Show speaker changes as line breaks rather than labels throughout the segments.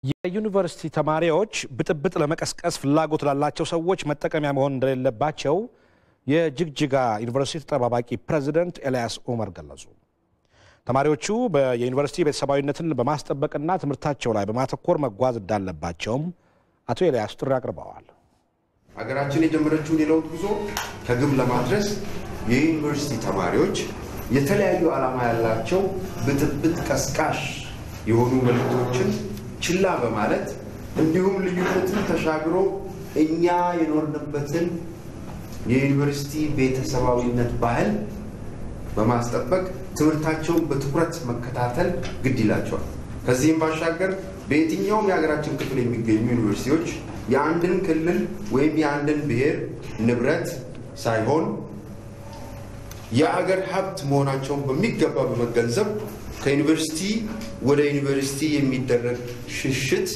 የዩኒቨርሲቲ ተማሪዎች ብጥብጥ ለመቀስቀስ ፍላጎት ላላቸው ሰዎች መጠቀሚያ መሆን እንደሌለባቸው የጅግጅጋ ዩኒቨርሲቲ ተጠባባቂ ፕሬዝዳንት ኤልያስ ኡመር ገለጹ። ተማሪዎቹ በዩኒቨርሲቲ ቤተሰባዊነትን በማስጠበቅና ትምህርታቸው ላይ በማተኮር መጓዝ እንዳለባቸውም አቶ ኤልያስ ጥሪ አቅርበዋል።
ሀገራችን የጀመረችውን የለውጥ ጉዞ ከግብ ለማድረስ የዩኒቨርሲቲ ተማሪዎች የተለያዩ ዓላማ ያላቸው ብጥብጥ ቀስቃሽ የሆኑ መልእክቶችን ችላ በማለት እንዲሁም ልዩነትን ተሻግሮ እኛ የኖርንበትን የዩኒቨርሲቲ ቤተሰባዊነት ባህል በማስጠበቅ ትምህርታቸውን በትኩረት መከታተል ግድ ይላቸዋል። ከዚህም ባሻገር በየትኛውም የሀገራችን ክፍል የሚገኙ ዩኒቨርሲቲዎች የአንድን ክልል ወይም የአንድን ብሔር ንብረት ሳይሆን የሀገር ሀብት መሆናቸውን በሚገባ በመገንዘብ ከዩኒቨርሲቲ ወደ ዩኒቨርሲቲ የሚደረግ ሽሽት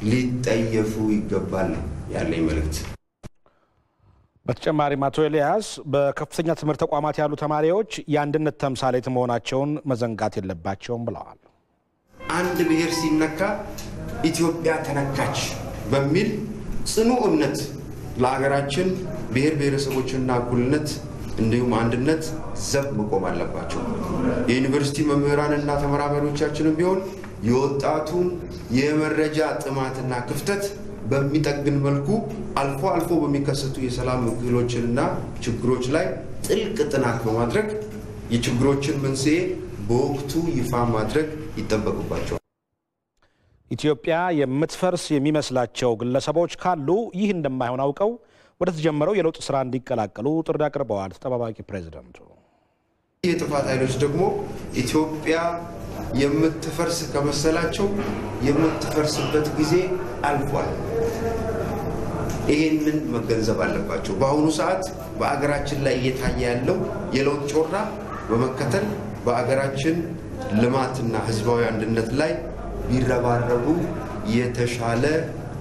ሊጠየፉ ይገባል ያለኝ መልእክት።
በተጨማሪም አቶ ኤልያስ በከፍተኛ ትምህርት ተቋማት ያሉ ተማሪዎች የአንድነት ተምሳሌት መሆናቸውን መዘንጋት የለባቸውም ብለዋል።
አንድ ብሔር ሲነካ ኢትዮጵያ ተነካች በሚል ጽኑ እምነት ለሀገራችን ብሔር ብሔረሰቦችና እኩልነት እንዲሁም አንድነት ዘብ መቆም አለባቸው። የዩኒቨርሲቲ መምህራንና ተመራማሪዎቻችንም ቢሆን የወጣቱን የመረጃ ጥማትና ክፍተት በሚጠግን መልኩ አልፎ አልፎ በሚከሰቱ የሰላም እክሎችና ችግሮች ላይ ጥልቅ ጥናት በማድረግ የችግሮችን መንስኤ በወቅቱ ይፋ ማድረግ ይጠበቅባቸዋል።
ኢትዮጵያ የምትፈርስ የሚመስላቸው ግለሰቦች ካሉ ይህ እንደማይሆን አውቀው ወደ ተጀመረው የለውጥ ስራ እንዲቀላቀሉ ጥሪ አቅርበዋል ተጠባባቂ ፕሬዝዳንቱ።
የጥፋት ኃይሎች ደግሞ ኢትዮጵያ የምትፈርስ ከመሰላቸው የምትፈርስበት ጊዜ አልፏል። ይሄንን መገንዘብ አለባቸው። በአሁኑ ሰዓት በአገራችን ላይ እየታየ ያለው የለውጥ ጮራ በመከተል በአገራችን ልማትና ህዝባዊ አንድነት ላይ ቢረባረቡ የተሻለ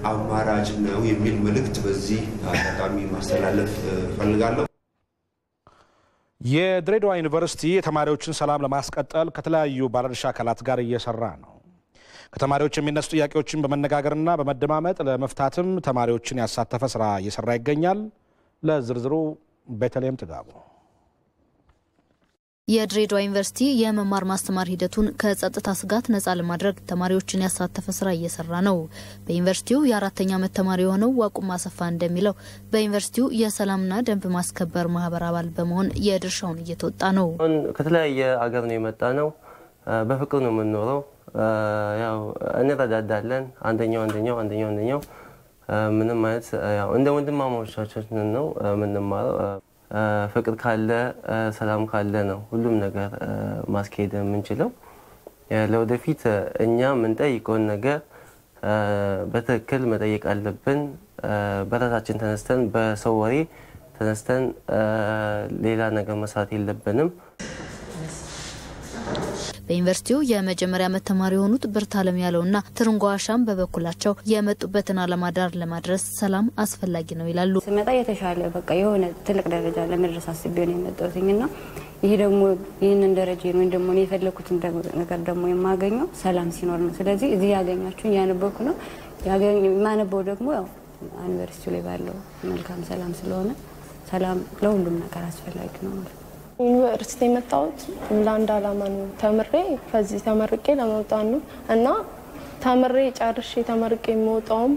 አማራጭ ነው የሚል መልእክት በዚህ አጋጣሚ ማስተላለፍ ፈልጋለሁ።
የድሬዳዋ ዩኒቨርሲቲ የተማሪዎችን ሰላም ለማስቀጠል ከተለያዩ ባለድርሻ አካላት ጋር እየሰራ ነው። ከተማሪዎች የሚነሱ ጥያቄዎችን በመነጋገርና በመደማመጥ ለመፍታትም ተማሪዎችን ያሳተፈ ስራ እየሰራ ይገኛል። ለዝርዝሩ ቤተልሔም ጥጋቡ።
የድሬዳዋ ዩኒቨርሲቲ የመማር ማስተማር ሂደቱን ከጸጥታ ስጋት ነፃ ለማድረግ ተማሪዎችን ያሳተፈ ስራ እየሰራ ነው። በዩኒቨርሲቲው የአራተኛ ዓመት ተማሪ የሆነው ዋቁም አሰፋ እንደሚለው በዩኒቨርሲቲው የሰላምና ደንብ ማስከበር ማህበር አባል በመሆን የድርሻውን እየተወጣ ነው።
ከተለያየ አገር ነው የመጣ ነው። በፍቅር ነው የምንኖረው። ያው እንረዳዳለን። አንደኛው ምንም ማለት ያው እንደ ወንድማማቾቻችን ነው የምንማረው። ፍቅር ካለ ሰላም ካለ ነው ሁሉም ነገር ማስኬድ የምንችለው። ለወደፊት እኛ የምንጠይቀውን ነገር በትክክል መጠየቅ አለብን። በራሳችን ተነስተን በሰው ወሬ ተነስተን ሌላ ነገር መስራት የለብንም። በዩኒቨርሲቲው የመጀመሪያ ዓመት ተማሪ የሆኑት ብርታለም ያለውና ትርንጓሻም በበኩላቸው የመጡበትን ዓላማ ዳር ለማድረስ ሰላም አስፈላጊ ነው ይላሉ።
ስመጣ የተሻለ በቃ የሆነ ትልቅ ደረጃ ለመድረስ አስቤው ነው የመጣሁትና ይሄ ደግሞ ይሄንን ደረጃ ነው እንደሞ ነው የፈለኩትን ነገር ደግሞ የማገኘው ሰላም ሲኖር ነው። ስለዚህ እዚህ ያገኛችሁኝ ያነበብኩ ነው ማነበው ደግሞ ያው ዩኒቨርሲቲው ላይ ባለው መልካም ሰላም ስለሆነ ሰላም ለሁሉም ነገር አስፈላጊ ነው።
ዩኒቨርሲቲ የመጣሁት ለአንድ ዓላማ ነው። ተምሬ ከዚህ ተመርቄ ለመውጣት ነው እና ተምሬ ጨርሼ ተመርቄ የምወጣውም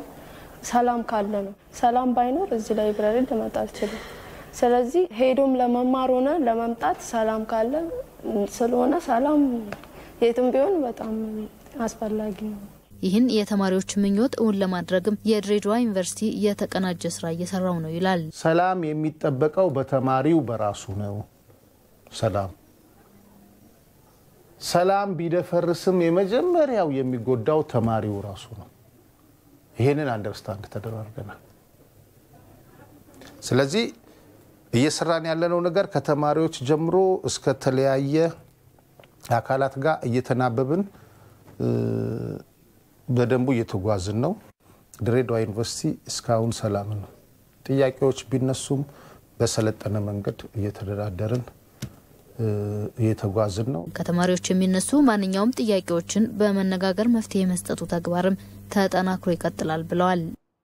ሰላም ካለ ነው። ሰላም ባይኖር እዚህ ላይብረሪ ልመጣ አልችልም። ስለዚህ ሄዶም ለመማር ሆነ ለመምጣት ሰላም ካለ ስለሆነ ሰላም የትም ቢሆን በጣም አስፈላጊ ነው።
ይህን የተማሪዎች ምኞት እውን ለማድረግም የድሬዳዋ ዩኒቨርሲቲ የተቀናጀ ስራ እየሰራው ነው ይላል።
ሰላም የሚጠበቀው በተማሪው በራሱ ነው። ሰላም ቢደፈርስም የመጀመሪያው የሚጎዳው ተማሪው ራሱ ነው። ይሄንን አንደርስታንድ ተደርገናል። ስለዚህ እየሰራን ያለነው ነገር ከተማሪዎች ጀምሮ እስከ ተለያየ አካላት ጋር እየተናበብን በደንቡ እየተጓዝን ነው። ድሬዳዋ ዩኒቨርሲቲ እስካሁን ሰላም ነው። ጥያቄዎች ቢነሱም በሰለጠነ መንገድ እየተደራደርን እየተጓዝን ነው።
ከተማሪዎች የሚነሱ ማንኛውም ጥያቄዎችን በመነጋገር መፍትሄ መስጠቱ ተግባርም ተጠናክሮ ይቀጥላል ብለዋል።